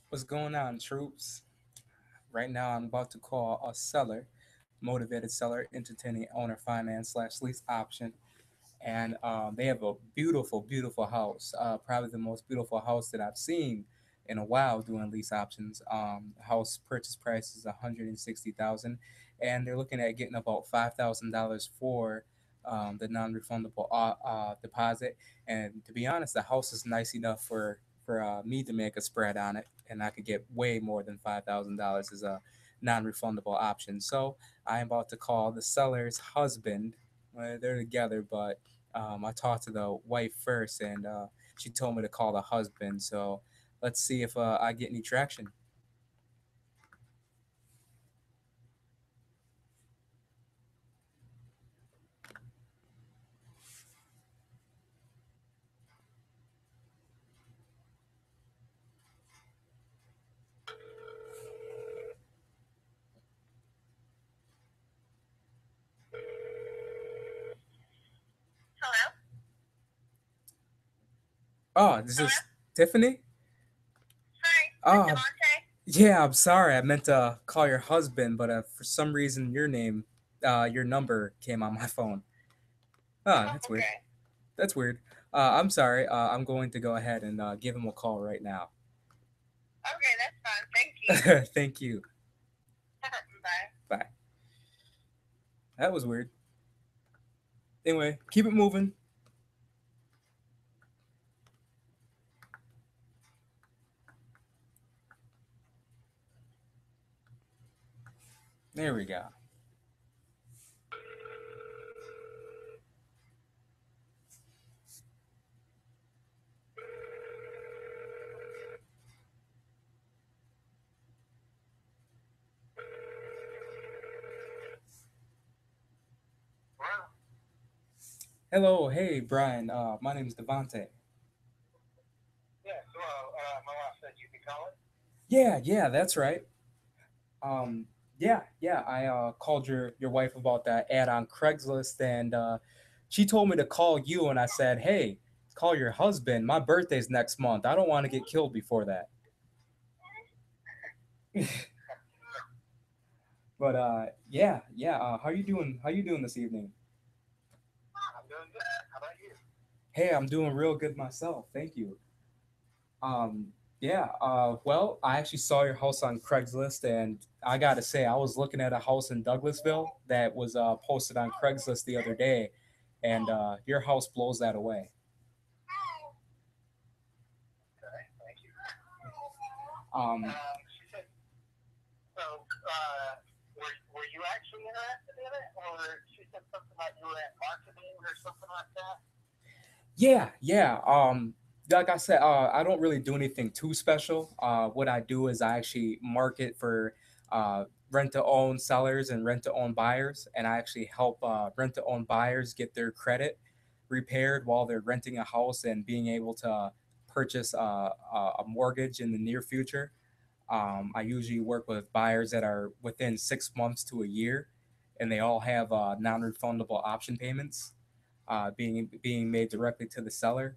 What's going on, troops? Right now, I'm about to call a seller, motivated seller, entertaining owner finance slash lease option, and they have a beautiful, beautiful house. Probably the most beautiful house that I've seen in a while doing lease options. House purchase price is 160,000, and they're looking at getting about $5,000 for the non-refundable deposit. And to be honest, the house is nice enough for me to make a spread on it, and I could get way more than $5,000 as a non-refundable option. So I am about to call the seller's husband. Well, they're together, but I talked to the wife first, and she told me to call the husband. So let's see if I get any traction. Hello? Oh, this Hello? is Tiffany. Hi, is this Oh, Devontae? yeah. I'm sorry. I meant to call your husband, but for some reason, your number came on my phone. Ah, Oh, that's weird. okay. That's weird. I'm sorry. I'm going to go ahead and give him a call right now. Okay, that's fine. Thank you. Thank you. Bye. Bye. That was weird. Anyway, keep it moving. There we go. Well, Hello, hey Brian. My name is Devonte. yeah, so my wife said you'd be calling? Yeah, that's right. Um, yeah. I called your wife about that ad on Craigslist, and she told me to call you, and I said, hey, call your husband. My birthday's next month. I don't want to get killed before that. But yeah. How you doing? How you doing this evening? I'm doing good. How about you? Hey, I'm doing real good myself. Thank you. Um, yeah. Well, I actually saw your house on Craigslist, and I gotta say, I was looking at a house in Douglasville that was posted on Craigslist the other day, and your house blows that away. Okay, thank you. Um, She said, so, were you actually interested in it? Or she said something about you were at marketing or something like that? yeah. Like I said, I don't really do anything too special. What I do is I actually market for rent to own sellers and rent to own buyers, and I actually help rent to own buyers get their credit repaired while they're renting a house and being able to purchase a mortgage in the near future. I usually work with buyers that are within 6 months to a year, and they all have non-refundable option payments being made directly to the seller.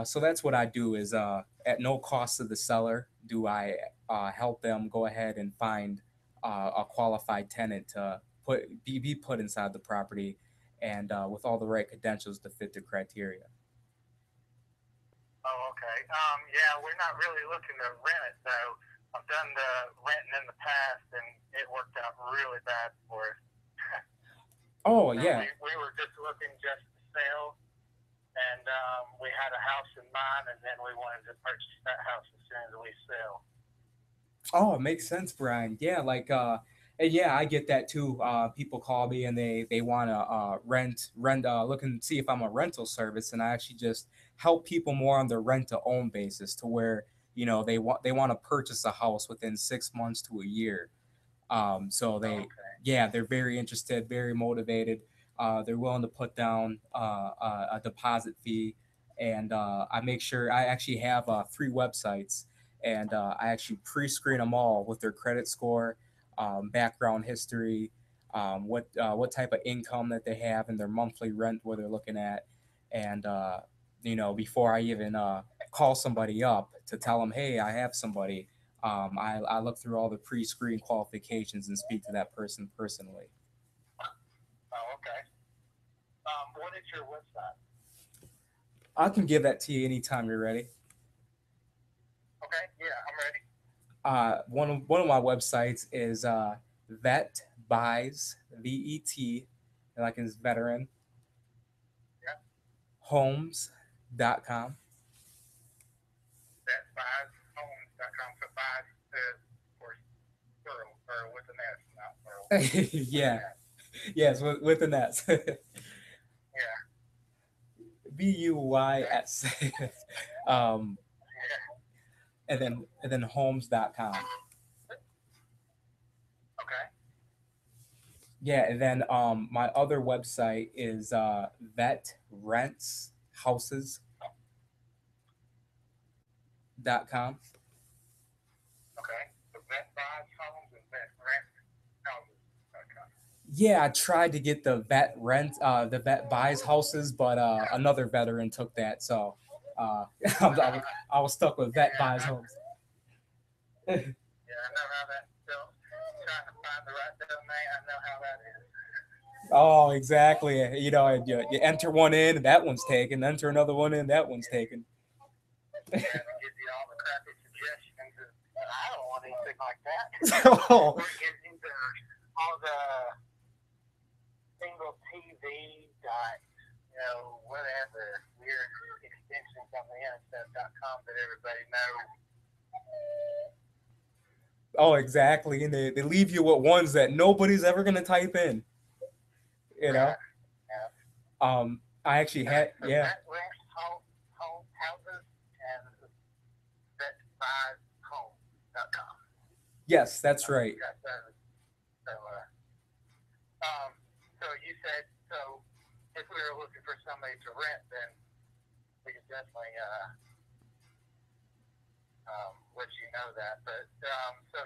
So that's what I do is at no cost to the seller do I help them go ahead and find a qualified tenant to be put inside the property and with all the right credentials to fit the criteria. Oh, okay. Yeah, we're not really looking to rent it, though. I've done the renting in the past, and it worked out really bad for us. Oh So yeah. we were just looking just to sell, and we had a house in mind, and then we wanted to purchase that house as soon as we sell. Oh, it makes sense, Brian. Yeah, like and yeah, I get that too. People call me and they want to rent look and see if I'm a rental service, and I actually just help people more on the rent to own basis to where they want to purchase a house within 6 months to a year. So Oh, they okay. yeah, they're very interested, very motivated. They're willing to put down a deposit fee, and I make sure I actually have 3 websites, and I actually pre-screen them all with their credit score, background history, what type of income that they have, and their monthly rent, where they're looking at, and before I even call somebody up to tell them, hey, I have somebody. I look through all the pre-screen qualifications and speak to that person personally. Oh, okay. What is your website? I can give that to you anytime you're ready. Okay, yeah, I'm ready. One of my websites is Vet Buys VET, like is veteran Yeah, homes.com. that's buyshomes.com. So buys for plural or with an S, not plural. With an Yeah, S. yes, with the nets. Yeah, okay. BUYS. um, Yeah, and then homes.com. okay. Yeah, and then my other website is vetrentshouses.com. Okay. So vet buys homes and vet rent houses. Okay. Yeah, I tried to get the vet buys houses, but another veteran took that, so uh, I was stuck with vet Yeah, buys homes. yeah, I know how that feels. Trying to find the right domain, I know how that is. Oh, exactly. You know, you enter one in, that one's taken. Enter another one in, that one's taken. Yeah, and it gives you all the crappy suggestions. And I don't want anything like that. Oh, Or it gives you all the single TV dot, whatever weird extensions on the internet.com that everybody knows. oh, exactly. And they leave you with ones that nobody's ever gonna type in. You know. Right. Yeah. I actually Okay. had So yeah. that rents houses and that buys homes.com. Yes, that's right. Got that. So, um, so you said, so if we were looking for somebody to rent, then we could definitely let you know that. But so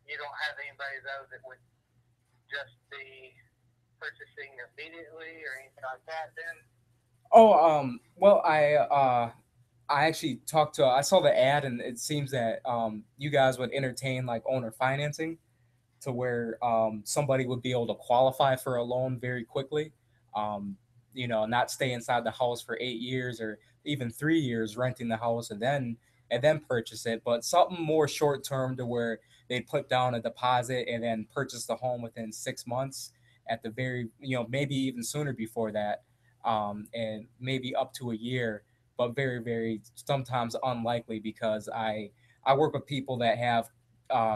you don't have anybody though that would just be purchasing immediately or anything like that. Then Oh, well, I actually talked to I saw the ad and it seems that you guys would entertain like owner financing to where somebody would be able to qualify for a loan very quickly. Um, not stay inside the house for 8 years or even 3 years renting the house and then purchase it, but something more short term to where they'd put down a deposit and then purchase the home within 6 months at the very, maybe even sooner before that, and maybe up to a year, but very, very sometimes unlikely because I work with people that have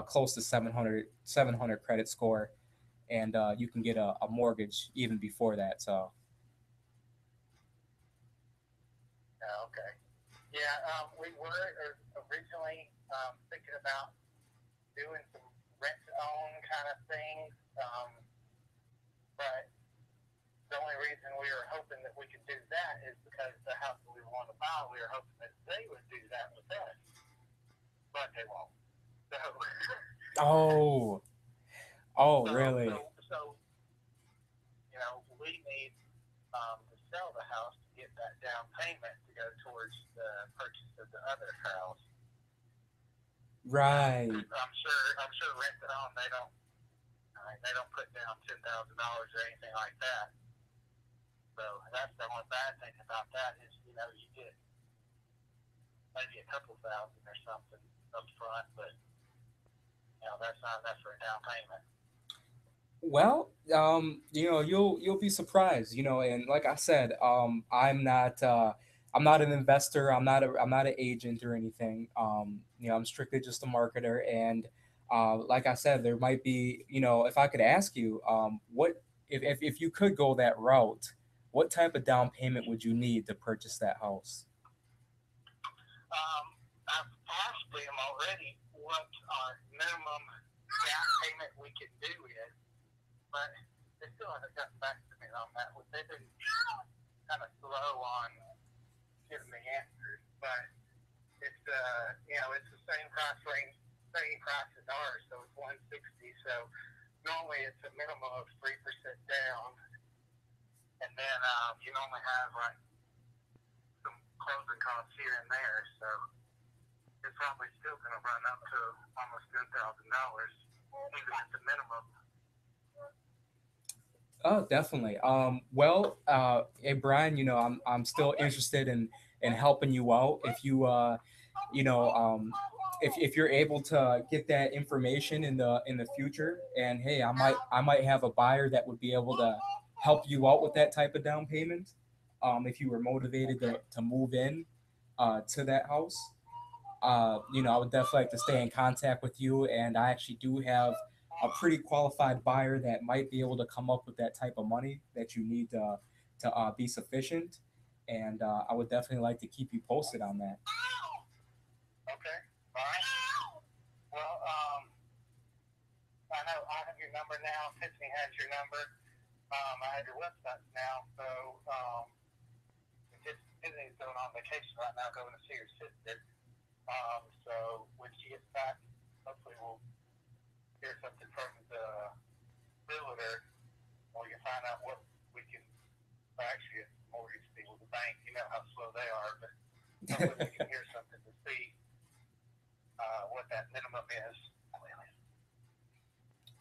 close to 700 credit score, and you can get a mortgage even before that. So, okay, yeah, we were originally thinking about doing some rent to own kind of things, but the only reason we were hoping that we could do that is because the house that we want to buy, we were hoping that they would do that with us, but they won't. So, oh, oh, so, so, really? so, we need to sell the house to get that down payment to go towards the purchase of the other house. Right. I'm sure rent to own they don't put down $10,000 or anything like that. So that's the only bad thing about that is you get maybe a couple thousand or something up front, but that's not enough for a down payment. Well, you'll be surprised, and like I said, I'm not an investor. I'm not an agent or anything. I'm strictly just a marketer, and like I said, there might be, if I could ask you, what if you could go that route, what type of down payment would you need to purchase that house? I've asked them already what our minimum down payment we can do is, but they still haven't gotten back to me on that. They've been kind of slow on giving me answers, but it's the same price range, same price as ours, so it's 160. So normally it's a minimum of 3% down, and then you only have like some closing costs here and there, so it's probably still going to run up to almost $10,000, even at the minimum. Oh, definitely. Well, hey Brian, I'm still interested in helping you out. If you you know, if you're able to get that information in the future, and hey, I might have a buyer that would be able to help you out with that type of down payment. If you were motivated to move in to that house, I would definitely like to stay in contact with you. And I actually do have a pretty qualified buyer that might be able to come up with that type of money that you need to be sufficient. And I would definitely like to keep you posted on that. Okay. All right. Well, I know I have your number now. Tiffany has your number. I have your website now. So, Tiffany's going on vacation right now, going to see her sister. So when she gets back, hopefully we'll hear something from the realtor, or we can find out what we can actually mortgage deal with the bank. You know how slow they are, but hopefully we can hear something to see what that minimum is.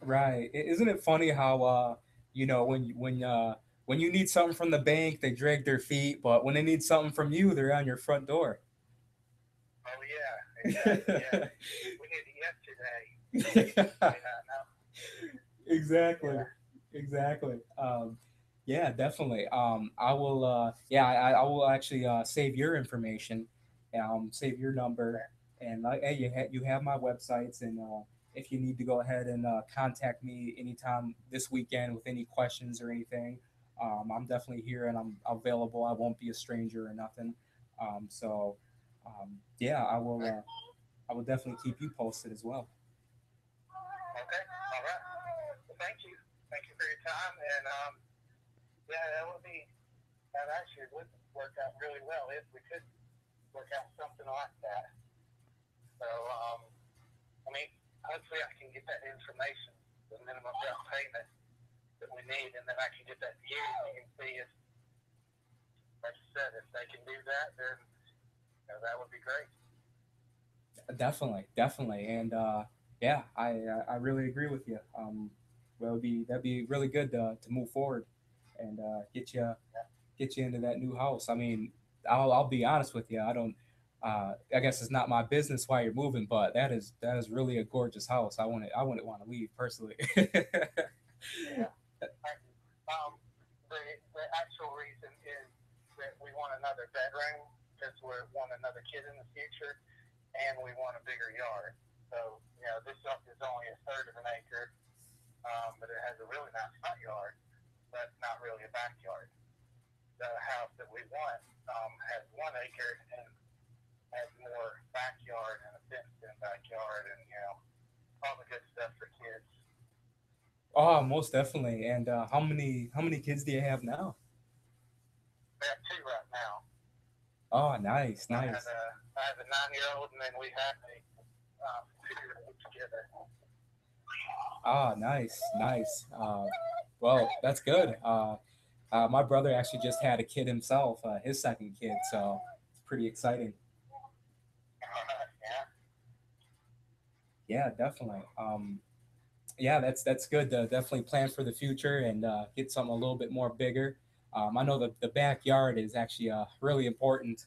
Right. Isn't it funny how when you need something from the bank, they drag their feet, but when they need something from you, they're on your front door. Oh yeah, exactly. Yeah, we need it yesterday. No. Exactly. Yeah. Exactly. Yeah, definitely. I will. Yeah, I will actually save your information, save your number, and hey, you have my websites, and if you need to go ahead and contact me anytime this weekend with any questions or anything, I'm definitely here and I'm available. I won't be a stranger or nothing. Yeah, I will definitely keep you posted as well. Okay. All right. Well, thank you. Thank you for your time. And yeah, that actually would work out really well if we could work out something like that. So, I mean, hopefully I can get that information, the minimum down payment that we need, and then I can get that to you, and you can see if, like you said, if they can do that, then that would be great. Definitely, definitely, and yeah, I really agree with you. Well, that'd be really good to move forward and get you into that new house. I mean, I'll be honest with you. I don't. I guess it's not my business why you're moving, but that is really a gorgeous house. I wouldn't want to leave personally. Yeah. The actual reason is that we want another bedroom because we want another kid in the future, and we want a bigger yard. So, this is only a third of an acre, but it has a really nice front yard, but not really a backyard. The house that we want has 1 acre and has more backyard and a fenced-in backyard, and all the good stuff for kids. Oh, most definitely. And how many kids do you have now? We have 2 right now. Oh, nice, I have nice. a 9-year-old, and then we have a 2-year-old together. Ah, nice, nice. Well, that's good. My brother actually just had a kid himself, his second kid, so it's pretty exciting. Yeah. Yeah, definitely. Yeah, that's good to definitely plan for the future and get something a little bit more bigger. I know the backyard is actually really important,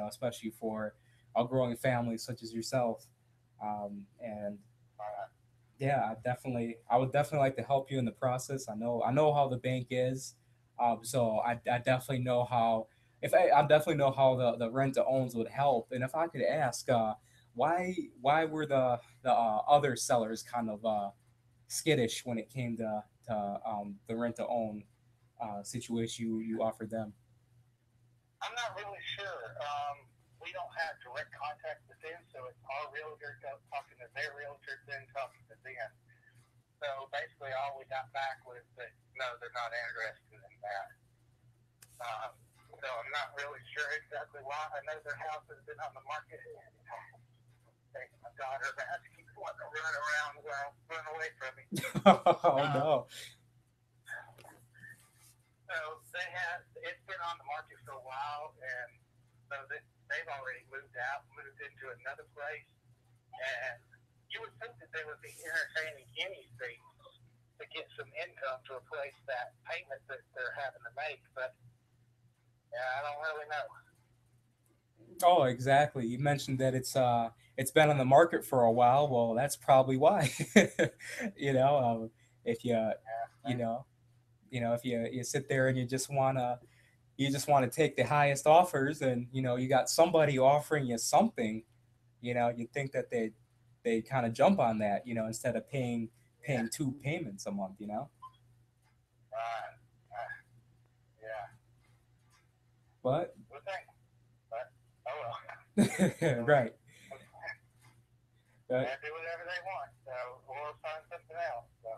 especially for a growing family such as yourself. And yeah, I would definitely like to help you in the process. I know how the bank is, so I definitely know how. If I definitely know how the rent to owns would help, and if I could ask, why were the other sellers kind of skittish when it came to the rent to own situation you offered them? I'm not really sure. We don't have direct contact with them, so it's our realtor talking to their realtor, then talking to them. So basically, all we got back was that no, they're not interested in that. So I'm not really sure exactly why. I know their house has been on the market. My daughter has to keep wanting to run around while run away from me. Oh Um, no. so it's been on the market for a while, and so they've already moved into another place. And you would think that they would be entertaining any states to get some income to replace that payment that they're having to make. But yeah, I don't really know. Oh, exactly. You mentioned that it's been on the market for a while. Well, that's probably why. you know, if you Yeah, know if you sit there and you just wanna take the highest offers, and you got somebody offering you something. You think that they kind of jump on that, instead of paying yeah, two payments a month. right. Uh, yeah, But good thing. But oh well. So right. they But do whatever they want. So we'll find something else. So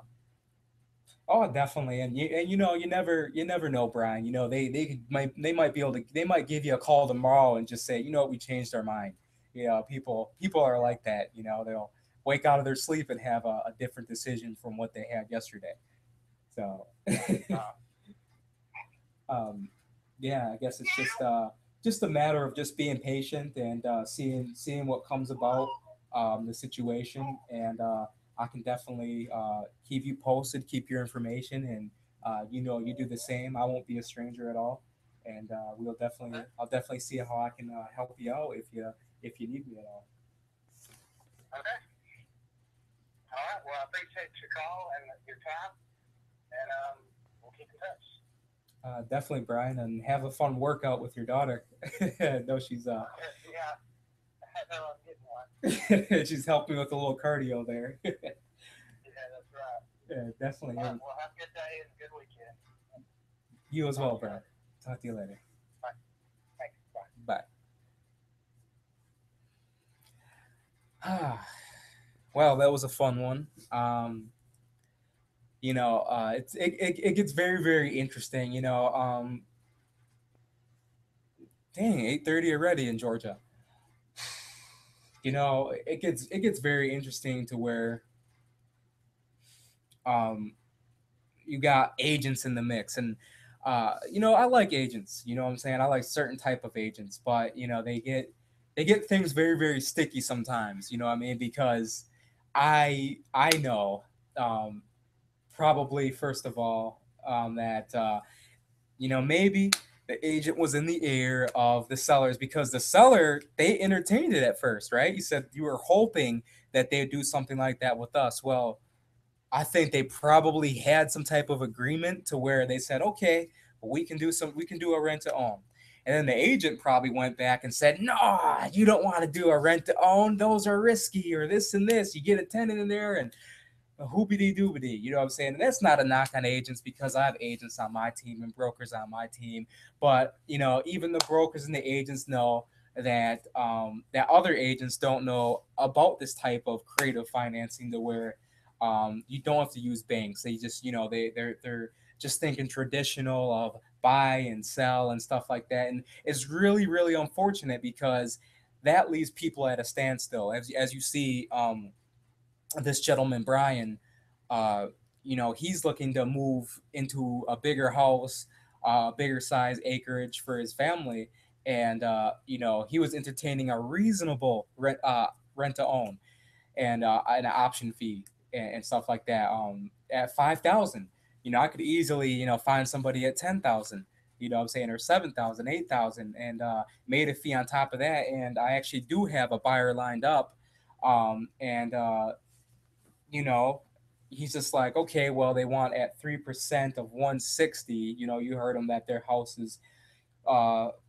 oh, definitely, and you never know, Brian. They might be able to, they might give you a call tomorrow and just say, we changed our mind. People are yeah, like that. They'll wake out of their sleep and have a different decision from what they had yesterday. So, yeah. um, yeah, I guess it's just a matter of just being patient and seeing what comes about the situation, and I can definitely keep you posted, keep your information, and you do the same. I won't be a stranger at all, and Okay. I'll definitely see how I can help you out if you need me at all. Okay. All right. Well, I appreciate your call and your time, and we'll keep in touch. Definitely, Brian, and have a fun workout with your daughter. No, Yeah, I know I'm getting one. she's helping with a little cardio there. Yeah, that's right. Yeah, definitely. All right. Well, have a good day and a good weekend. You as Talk well, to you Brian. later. Talk to you later. Bye. Thanks. Bye. Bye. Well, that was a fun one. It gets very, very interesting. Dang, 8:30 already in Georgia. It gets very interesting to where um you got agents in the mix, and I like agents. You know what I'm saying? I like certain type of agents, but they get things very, very sticky sometimes. You know what I mean? Because I know, um probably, first of all, that maybe the agent was in the ear of the sellers, because the seller, they entertained it at first, right? You said you were hoping that they'd do something like that with us. Well, I think they probably had some type of agreement to where they said, okay, we can do a rent to own. And then the agent probably went back and said, no, you don't want to do a rent to own. Those are risky, or this and this. You get a tenant in there and hoopity doobity. You know what I'm saying? And that's not a knock on agents, because I have agents on my team and brokers on my team. But even the brokers and the agents know that other agents don't know about this type of creative financing, to where you don't have to use banks. They just they're just thinking traditional of buy and sell and stuff like that. And it's really, really unfortunate, because that leaves people at a standstill. As you see, this gentleman Brian, uh, he's looking to move into a bigger house, bigger size acreage for his family, and he was entertaining a reasonable rent to own, and an option fee, and stuff like that. At 5,000, I could easily find somebody at 10,000. You know what I'm saying, or 7,000, 8,000, and made a fee on top of that. And I actually do have a buyer lined up, and you know, he's just like, okay, well, they want at 3% of 160. You heard him, that their house is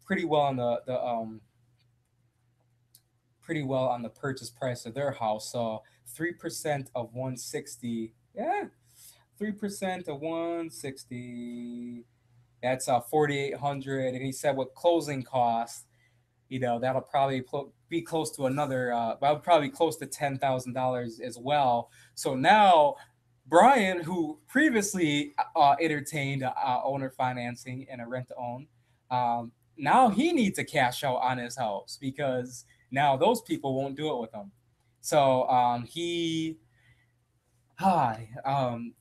pretty well on the purchase price of their house. So 3% of 160, yeah, 3% of 160. That's 4,800. And he said with closing costs, that'll probably be close to another, well, probably close to $10,000 as well. So now Brian, who previously entertained owner financing and a rent to own, now he needs to cash out on his house, because now those people won't do it with him. So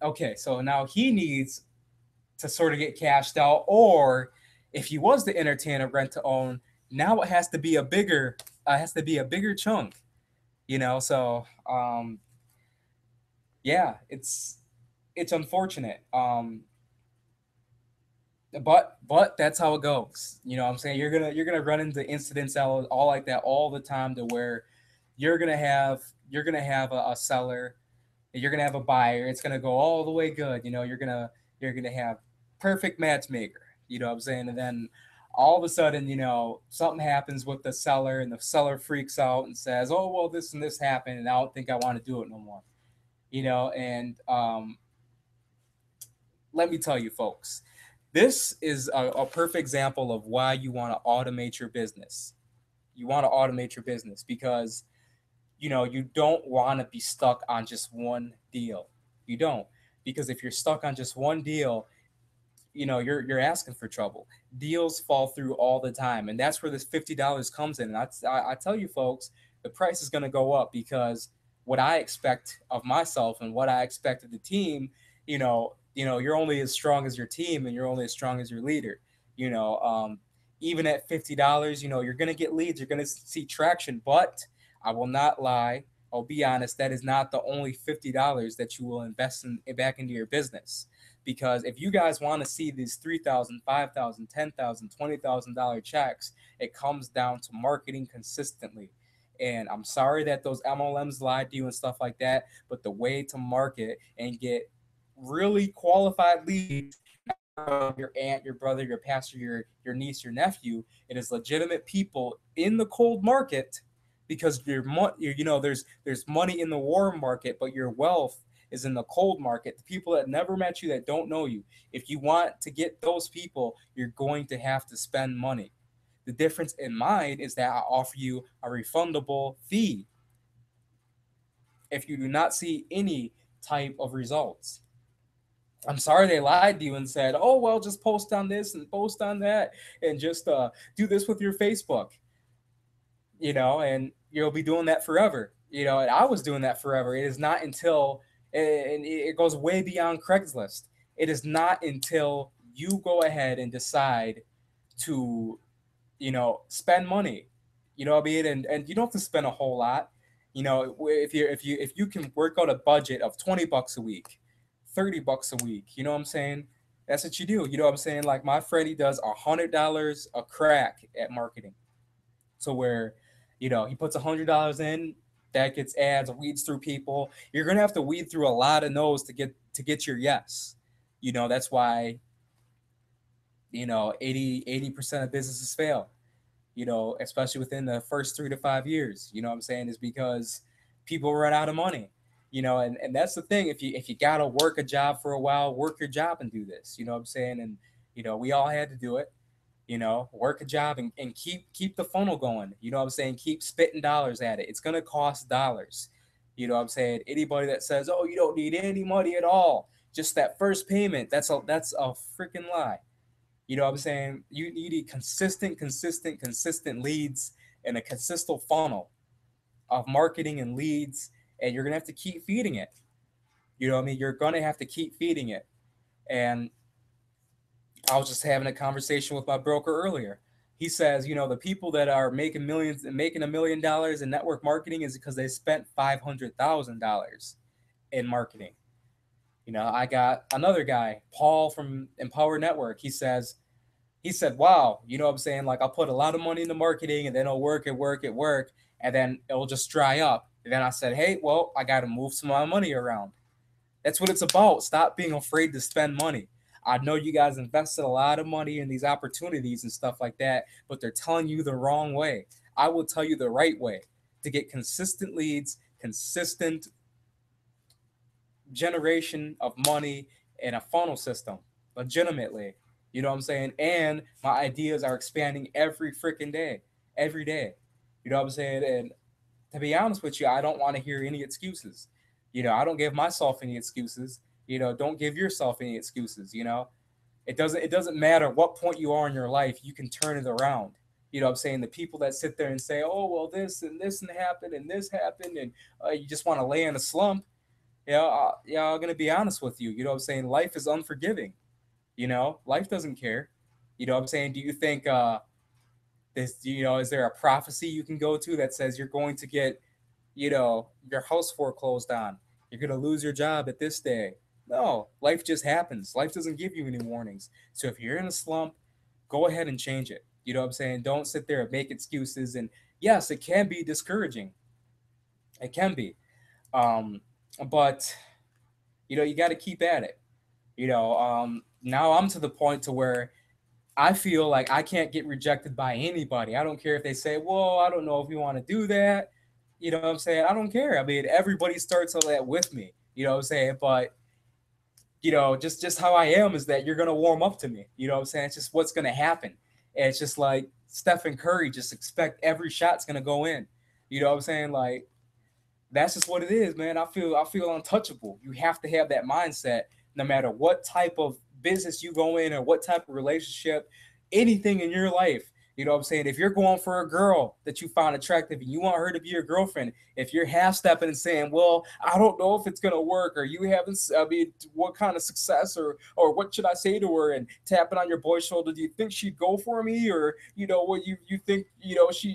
okay, so now he needs to sort of get cashed out, or if he was to entertain a rent to own, now it has to be a bigger chunk. So yeah, it's unfortunate. But that's how it goes. What I'm saying, you're gonna run into incidents all like that all the time, to where you're gonna have a seller, you're gonna have a buyer. It's gonna go all the way good. You're gonna have perfect matchmaker. What I'm saying, and then all of a sudden, something happens with the seller, and the seller freaks out and says, "Oh well, this and this happened, and I don't think I want to do it no more." And let me tell you, folks, this is a perfect example of why you want to automate your business. You want to automate your business because you don't want to be stuck on just one deal. You don't, because if you're stuck on just one deal, you're asking for trouble. Deals fall through all the time, and that's where this $50 comes in. And I tell you, folks, the price is going to go up because what I expect of myself and what I expect of the team, you're only as strong as your team, and you're only as strong as your leader. You know, um, Even at $50, you're going to get leads, you're going to see traction, but I will not lie. I'll be honest, that is not the only $50 that you will invest back into your business, because if you guys want to see these 3,000, 5,000, 10,000, $20,000 checks, it comes down to marketing consistently. And I'm sorry that those MLMs lied to you and stuff like that, but the way to market and get really qualified leads, from your aunt, your brother, your pastor, your niece, your nephew, it is legitimate people in the cold market, because there's money in the warm market, but your wealth is in the cold market. The people that never met you, that don't know you. If you want to get those people, you're going to have to spend money. The difference in mine is that I offer you a refundable fee if you do not see any type of results. I'm sorry they lied to you and said, "Oh well, just post on this and post on that, and just do this with your Facebook," and you'll be doing that forever. And I was doing that forever. It is not until, and it goes way beyond Craigslist. It is not until you go ahead and decide to, spend money. What I mean? And you don't have to spend a whole lot. If you can work out a budget of $20 a week, $30 a week, you know what I'm saying? That's what you do. You know what I'm saying? Like my friend, he does $100 a crack at marketing. So where, he puts $100 in, that gets ads, weeds through people. You're gonna have to weed through a lot of no's to get your yes. That's why 80% of businesses fail, especially within the first 3 to 5 years. You know what I'm saying? Is because people run out of money. And that's the thing. If you gotta work a job for a while, work your job and do this. You know what I'm saying? And we all had to do it. Work a job and keep the funnel going. You know what I'm saying? Keep spitting dollars at it. It's gonna cost dollars. You know what I'm saying? Anybody that says, "Oh, you don't need any money at all, just that first payment," that's a freaking lie. You know what I'm saying? You need consistent leads, and a consistent funnel of marketing and leads, and you're gonna have to keep feeding it. You know what I mean? You're gonna have to keep feeding it. And I was just having a conversation with my broker earlier. He says, the people that are making millions and making $1 million in network marketing is because they spent $500,000 in marketing. I got another guy, Paul from Empower Network. He said, "Wow, you know what I'm saying? Like I'll put a lot of money into marketing, and then it'll work, and then it'll just dry up." And then I said, "Hey, well, I got to move some of my money around." That's what it's about. Stop being afraid to spend money. I know you guys invested a lot of money in these opportunities and stuff like that, but they're telling you the wrong way. I will tell you the right way to get consistent leads, consistent generation of money in a funnel system, legitimately. You know what I'm saying? And my ideas are expanding every freaking day, every day. You know what I'm saying? And to be honest with you, I don't want to hear any excuses. I don't give myself any excuses. Don't give yourself any excuses. It doesn't matter what point you are in your life, you can turn it around. You know what I'm saying? The people that sit there and say, "Oh, well, this and happened and this happened," and you just want to lay in a slump. Yeah, I'm gonna be honest with you. You know what I'm saying? Life is unforgiving. Life doesn't care. You know what I'm saying? Do you think is there a prophecy you can go to that says you're going to get your house foreclosed on. You're gonna lose your job at this day. No, life just happens. Life doesn't give you any warnings. So if you're in a slump, go ahead and change it. You know what I'm saying? Don't sit there and make excuses. And yes, it can be discouraging. It can be. Um, but you got to keep at it. Now I'm to the point to where I feel like I can't get rejected by anybody. I don't care if they say, "Well, I don't know if you want to do that." You know what I'm saying? I don't care. I mean, everybody starts all that with me. You know what I'm saying? But just how I am is that you're gonna warm up to me. You know what I'm saying? It's just what's gonna happen. And it's just like Stephen Curry. Just expect every shot's gonna go in. You know what I'm saying? Like that's just what it is, man. I feel untouchable. You have to have that mindset no matter what type of business you go in or what type of relationship, anything in your life. You know what I'm saying? If you're going for a girl that you find attractive and you want her to be your girlfriend, if you're half stepping and saying, "Well, I don't know if it's gonna work," or you haven't, I mean, what kind of success or what should I say to her, and tapping on your boy's shoulder, do you think she'd go for me, or what you think,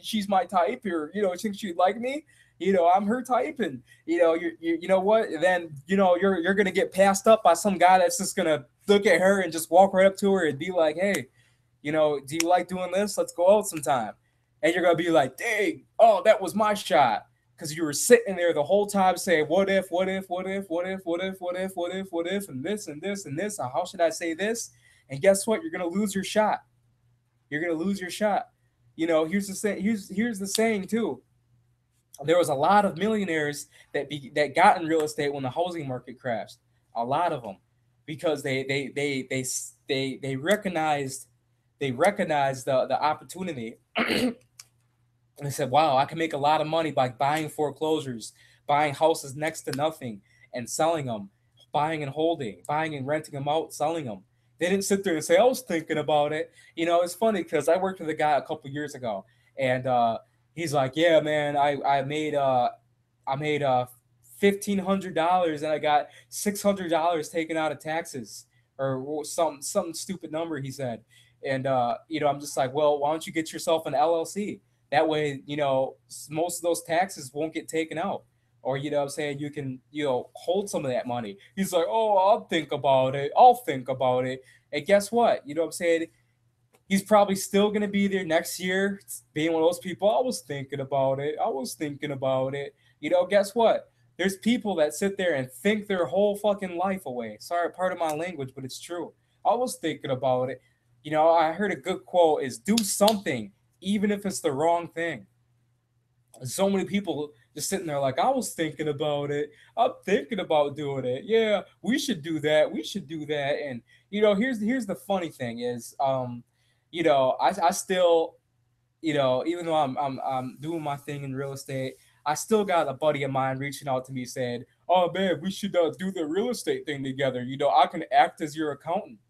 she's my type, or you think she'd like me? I'm her type, and you know what? Then you're gonna get passed up by some guy that's just gonna look at her and just walk right up to her and be like, "Hey, do you like doing this? Let's go out sometime." And you're gonna be like, "Dang, oh, that was my shot," because you were sitting there the whole time saying, "What if? What if? What if? What if? What if? What if? What if? What if? And this and this and this. How should I say this?" And guess what? You're gonna lose your shot. You're gonna lose your shot. Here's the saying too. There was a lot of millionaires that got in real estate when the housing market crashed. A lot of them, because they recognized the opportunity. And they said, "Wow, I can make a lot of money by buying foreclosures, buying houses next to nothing, and selling them, buying and holding, buying and renting them out, selling them." They didn't sit there and say, "I was thinking about it." It's funny because I worked with a guy a couple years ago, and he's like, "Yeah, man, I made $1,500 and I got $600 taken out of taxes, or some stupid number," he said. And I'm just like, "Well, why don't you get yourself an LLC? That way, most of those taxes won't get taken out." Or what I'm saying, you can hold some of that money. He's like, "Oh, I'll think about it. I'll think about it." And guess what? You know what I'm saying? He's probably still going to be there next year, being one of those people. "I was thinking about it. I was thinking about it." Guess what? There's people that sit there and think their whole fucking life away. Sorry, part of my language, but it's true. "I was thinking about it." I heard a good quote is, "Do something, even if it's the wrong thing." And so many people just sitting there like, "I was thinking about it. I'm thinking about doing it. Yeah, we should do that. We should do that." And here's the funny thing is, I still, even though I'm doing my thing in real estate, I still got a buddy of mine reaching out to me saying, "Oh man, we should do the real estate thing together. I can act as your accountant."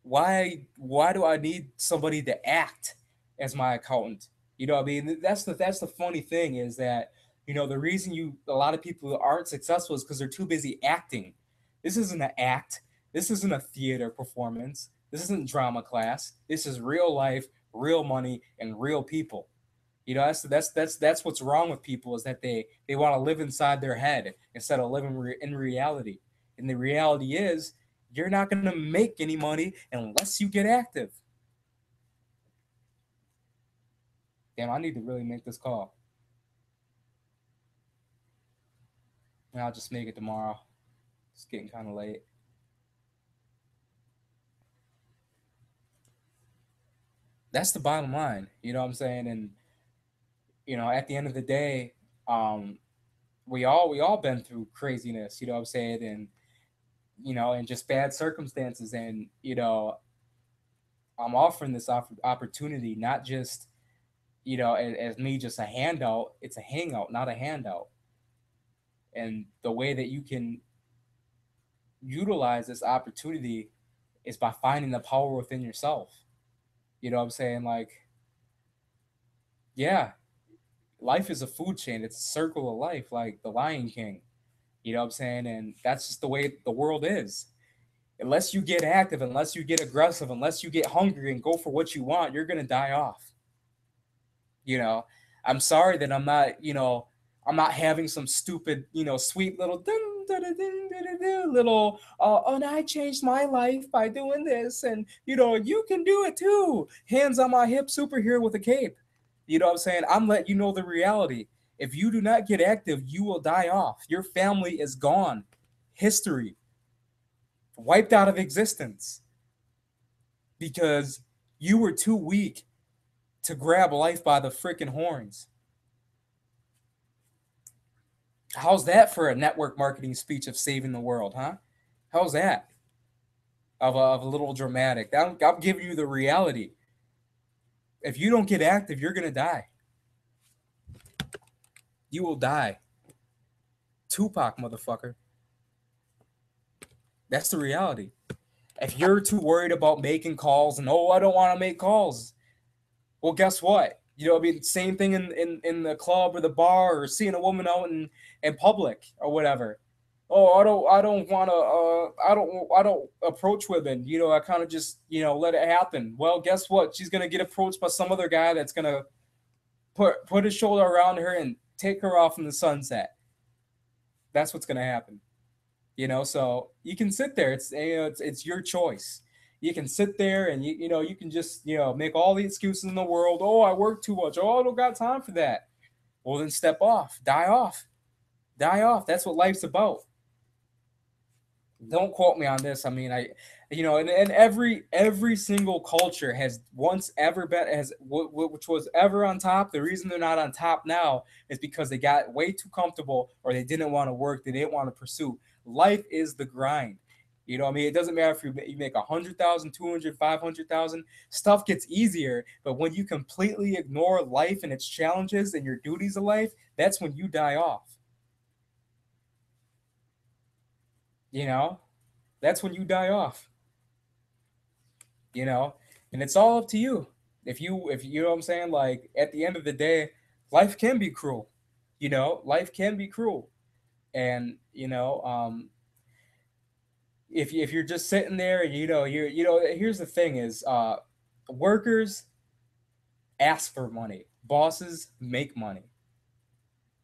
Why do I need somebody to act as my accountant? What I mean, that's the funny thing is that the reason a lot of people aren't successful is because they're too busy acting. This isn't an act. This isn't a theater performance. This isn't drama class. This is real life, real money, and real people. That's what's wrong with people, is that they want to live inside their head instead of living in reality. And the reality is, you're not going to make any money unless you get active. Damn, I need to really make this call. And I'll just make it tomorrow. It's getting kind of late. That's the bottom line. You know what I'm saying? And at the end of the day, um, we all been through craziness. You know what I'm saying? And just bad circumstances. And I'm offering this opportunity, not just as me just a handout. It's a hangout, not a handout. And the way that you can utilize this opportunity is by finding the power within yourself. You know what I'm saying? Like, yeah, life is a food chain. It's a circle of life, like the Lion King. You know what I'm saying? And that's just the way the world is. Unless you get active, unless you get aggressive, unless you get hungry and go for what you want, you're gonna die off. You know, I'm sorry that I'm not, I'm not having some stupid, sweet little little, oh, and I changed my life by doing this, and you can do it too. Hands on my hip, superhero with a cape. You know what I'm saying? I'm letting you know the reality. If you do not get active, you will die off. Your family is gone. History wiped out of existence because you were too weak to grab life by the freaking horns. How's that for a network marketing speech of saving the world, huh? How's that? Of a little dramatic. I'm giving you the reality. If you don't get active, you're going to die. You will die. Tupac, motherfucker. That's the reality. If you're too worried about making calls and, oh, I don't want to make calls, well, guess what? I mean, same thing in the club or the bar or seeing a woman out in public or whatever. Oh, I don't want to I don't approach women. I kind of just let it happen. Well, guess what? She's gonna get approached by some other guy that's gonna put his shoulder around her and take her off in the sunset. That's what's gonna happen. So you can sit there. It's your choice. You can sit there and you can just make all the excuses in the world. Oh, I work too much. Oh, I don't got time for that. Well, then step off, die off, die off. That's what life's about. Don't quote me on this. I mean, and every single culture has once ever been which was ever on top. The reason they're not on top now is because they got way too comfortable or they didn't want to work. They didn't want to pursue. Life is the grind. I mean, it doesn't matter if you make 100,000, 200, 500,000. Stuff gets easier, but when you completely ignore life and its challenges and your duties of life, that's when you die off. You know, that's when you die off. you know and it's all up to you. If you know what I'm saying, like at the end of the day, life can be cruel. Life can be cruel. And if you're just sitting there and here's the thing is, workers ask for money, bosses make money.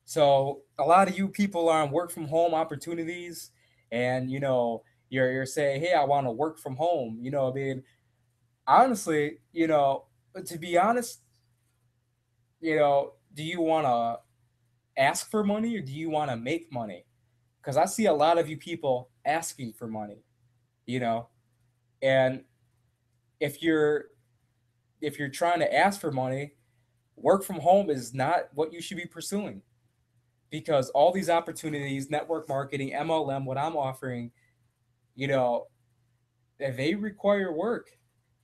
So a lot of you people are on work from home opportunities, and you're saying, hey, I want to work from home. I mean, honestly, to be honest, do you want to ask for money or do you want to make money? Because I see a lot of you people asking for money, you know, and if you're trying to ask for money, work from home is not what you should be pursuing, because all these opportunities, network marketing, MLM, what I'm offering, you know, they require work.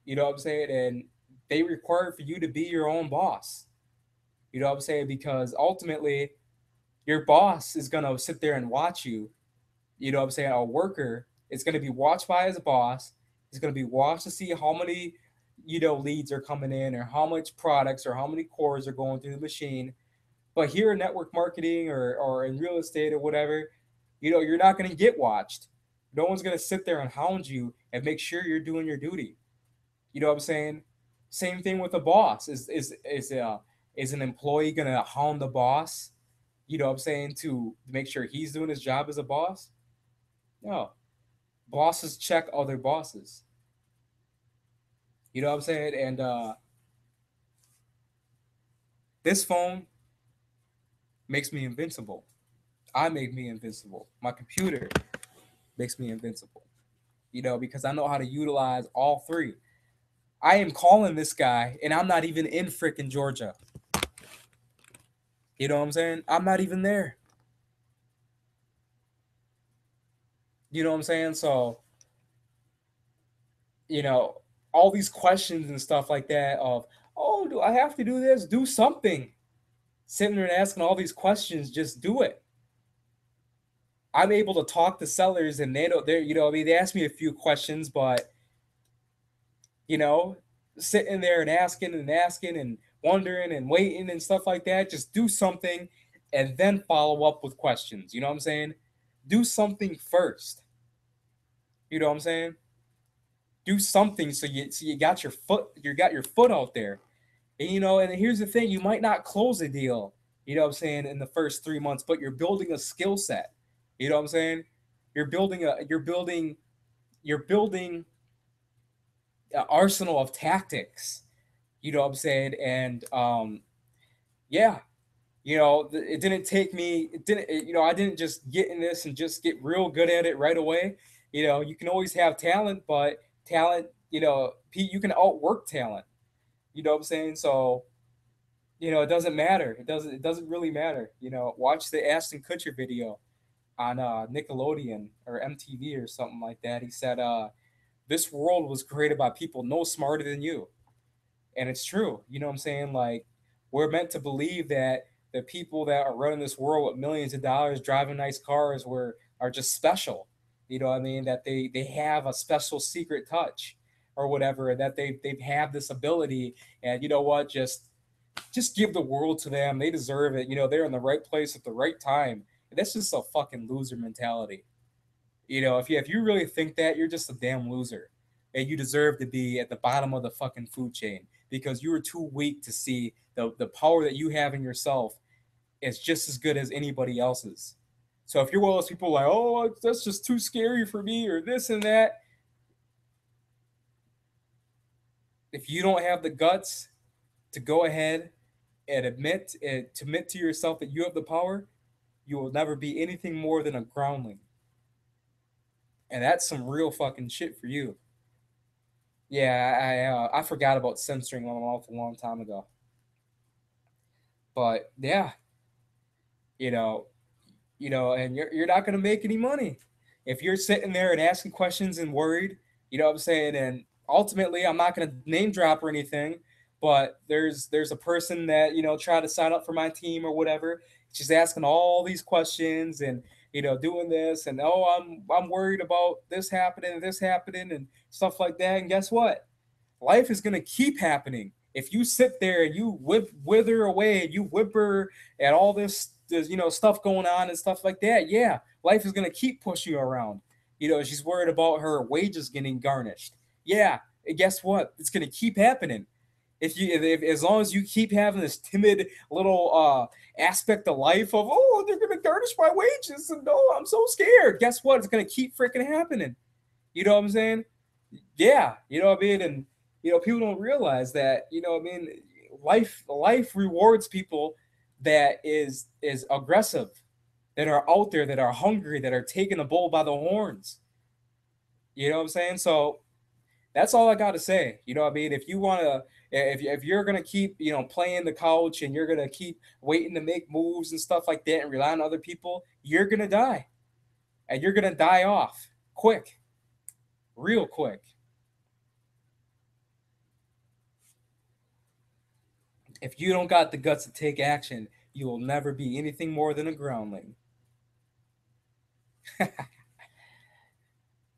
You know what I'm saying? And they require for you to be your own boss. You know what I'm saying? Because ultimately, your boss is going to sit there and watch you. You know what I'm saying? A worker is going to be watched by his boss. He's going to be watched to see how many, leads are coming in, or how much products or how many cores are going through the machine. But here in network marketing, or in real estate or whatever, you're not going to get watched. No one's going to sit there and hound you and make sure you're doing your duty. You know what I'm saying? Same thing with the boss. Is an employee gonna hound the boss? You know what I'm saying, to make sure he's doing his job as a boss? No. Bosses check other bosses. You know what I'm saying? And this phone makes me invincible. I make me invincible. My computer makes me invincible. Because I know how to utilize all three. I am calling this guy, and I'm not even in freaking Georgia. You know what I'm saying? I'm not even there. You know what I'm saying? So, you know, all these questions and stuff like that of, oh, do I have to do this? Do something. Sitting there and asking all these questions, just do it. I'm able to talk to sellers, and they don't, I mean, they ask me a few questions, but, you know, sitting there and asking and wondering and waiting and stuff like that, just do something and then follow up with questions. You know what I'm saying? Do something first. You know what I'm saying? Do something so you got your foot out there. And and here's the thing, you might not close a deal, what I'm saying, in the first 3 months, but you're building a skill set. You know what I'm saying? You're building an arsenal of tactics. You know what I'm saying? And yeah, it didn't take me, I didn't just get in this and just get real good at it right away. You can always have talent, but talent, you can outwork talent. You know what I'm saying? So, it doesn't matter. It doesn't really matter. Watch the Ashton Kutcher video on Nickelodeon or MTV or something like that. He said, this world was created by people no smarter than you. And it's true. You know what I'm saying? Like, we're meant to believe that the people that are running this world with millions of dollars, driving nice cars, are just special. You know what I mean? That they have a special secret touch or whatever, that they have this ability. And you know what? Just give the world to them. They deserve it. They're in the right place at the right time. And that's just a fucking loser mentality. If you really think that, you're just a damn loser, and you deserve to be at the bottom of the fucking food chain because you were too weak to see the power that you have in yourself is just as good as anybody else's. So if you're one of those people like, oh, that's just too scary for me or this and that, if you don't have the guts to go ahead and admit to yourself that you have the power, you will never be anything more than a groundling. And that's some real fucking shit for you. Yeah, I forgot about censoring my mouth a long time ago. But yeah, you know, and you're not gonna make any money if you're sitting there and asking questions and worried. You know what I'm saying? And ultimately, I'm not gonna name drop or anything, but there's a person that tried to sign up for my team or whatever. She's asking all these questions and doing this and, oh, I'm worried about this happening and stuff like that. And guess what? Life is going to keep happening. If you sit there and you wither away and you whimper at all this stuff going on and stuff like that, yeah, life is going to keep pushing you around. She's worried about her wages getting garnished. Yeah, and guess what? It's going to keep happening. As long as you keep having this timid little aspect of life of, oh, they're going to garnish my wages and, oh, I'm so scared. Guess what? It's going to keep freaking happening. You know what I'm saying? Yeah, you know what I mean? And people don't realize that, what I mean, life rewards people that is aggressive, that are out there, that are hungry, that are taking the bull by the horns. You know what I'm saying? So that's all I got to say. You know what I mean? If you want to, if you're gonna keep playing the couch and you're gonna keep waiting to make moves and stuff like that and rely on other people, you're gonna die, and you're gonna die off quick, real quick. If you don't got the guts to take action, you will never be anything more than a groundling.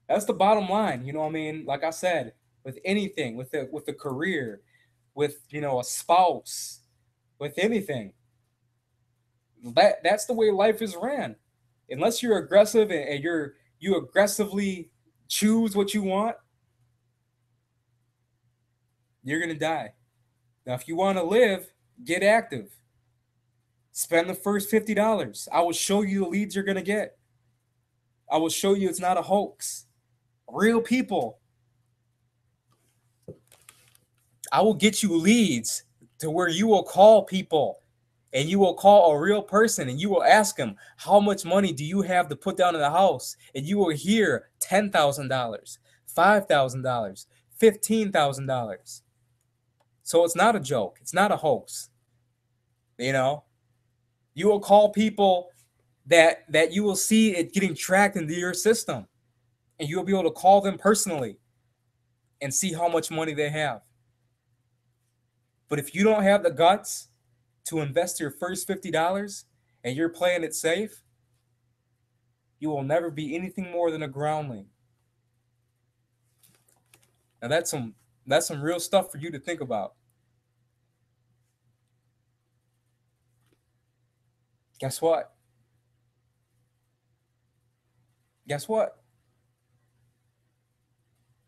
That's the bottom line. You know what I mean? Like I said, with anything, with the career, with a spouse, with anything, that's the way life is ran. Unless you're aggressive and you aggressively choose what you want, you're gonna die. Now, if you want to live, get active. Spend the first $50. I will show you the leads you're gonna get. I will show you it's not a hoax. Real people. I will get you leads to where you will call people and you will call a real person and you will ask them, how much money do you have to put down in the house? And you will hear $10,000, $5,000, $15,000. So it's not a joke. It's not a hoax. You know, you will call people that you will see it getting tracked into your system, and you will be able to call them personally and see how much money they have. But if you don't have the guts to invest your first $50 and you're playing it safe, you will never be anything more than a groundling. Now that's some real stuff for you to think about. Guess what? Guess what?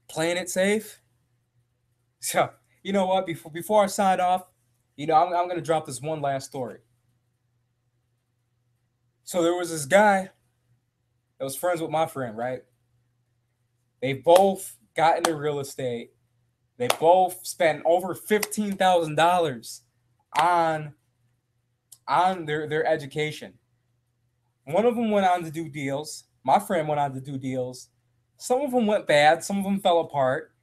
Playing it safe. So you know what? Before I sign off, I'm gonna drop this one last story. So there was this guy that was friends with my friend, right? They both got into real estate. They both spent over $15,000 on their education. One of them went on to do deals. My friend went on to do deals. Some of them went bad, some of them fell apart,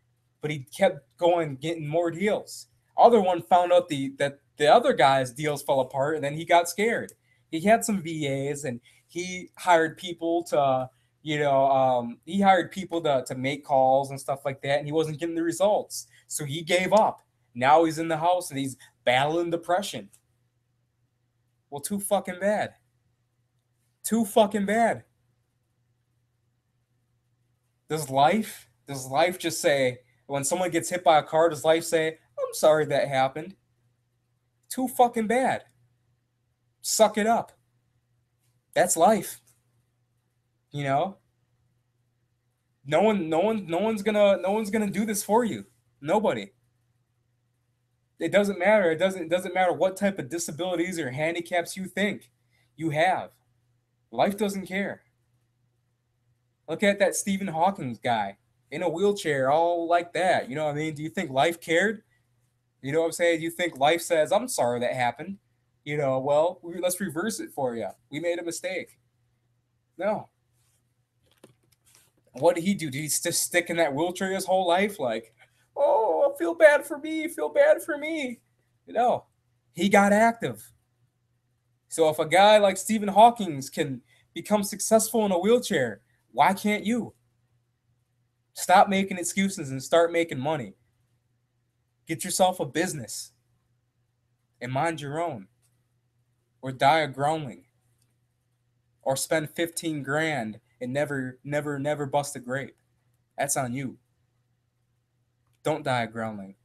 but he kept going, getting more deals. Other one found out that the other guy's deals fell apart, and then he got scared. He had some VAs, and he hired people to, he hired people to make calls and stuff like that, and he wasn't getting the results, so he gave up. Now he's in the house and he's battling depression. Well, too fucking bad. Too fucking bad. Does life just say, when someone gets hit by a car, does life say, I'm sorry that happened? Too fucking bad. Suck it up. That's life. You know? No one's gonna do this for you. Nobody. It doesn't matter. It doesn't matter what type of disabilities or handicaps you think you have. Life doesn't care. Look at that Stephen Hawking guy in a wheelchair, all like that. You know what I mean? Do you think life cared? You know what I'm saying? Do you think life says, I'm sorry that happened? Well, let's reverse it for you. We made a mistake. No. What did he do? Did he just stick in that wheelchair his whole life? Like, oh, I feel bad for me. Feel bad for me. He got active. So if a guy like Stephen Hawking can become successful in a wheelchair, why can't you? Stop making excuses and start making money. Get yourself a business and mind your own. Or die a groundling. Or spend 15 grand and never bust a grape. That's on you. Don't die a groundling.